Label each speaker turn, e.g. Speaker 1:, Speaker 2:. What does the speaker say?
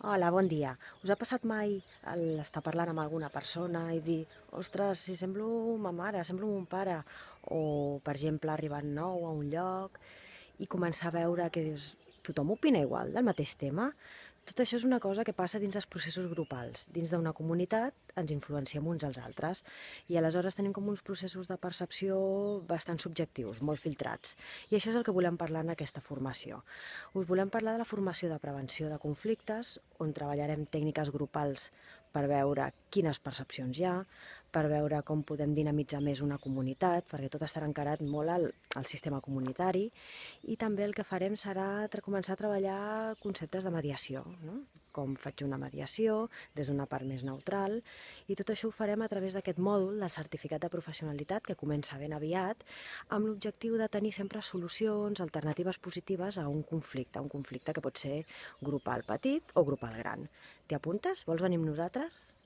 Speaker 1: Hola, bon dia. Us ha passat mai estar parlant amb alguna persona i dir ostres, si semblo ma mare, semblo mon pare, o, per exemple, arribant nou a un lloc i començar a veure que dius, tothom opina igual del mateix tema? Tot això és una cosa que passa dins dels processos grupals. Dins d'una comunitat ens influenciem uns als altres i aleshores tenim com uns processos de percepció bastant subjectius, molt filtrats. I això és el que volem parlar en aquesta formació. Us volem parlar de la formació de prevenció de conflictes, on treballarem tècniques grupals per veure quines percepcions hi ha, per veure com podem dinamitzar més una comunitat, perquè tot estarà encarat molt al sistema comunitari, i també el que farem serà començar a treballar conceptes de mediació, no? Com faig una mediació des d'una part més neutral, i tot això ho farem a través d'aquest mòdul de certificat de professionalitat que comença ben aviat, amb l'objectiu de tenir sempre solucions, alternatives positives a un conflicte que pot ser grupal petit o grupal gran. T'hi apuntes? Vols venir amb nosaltres?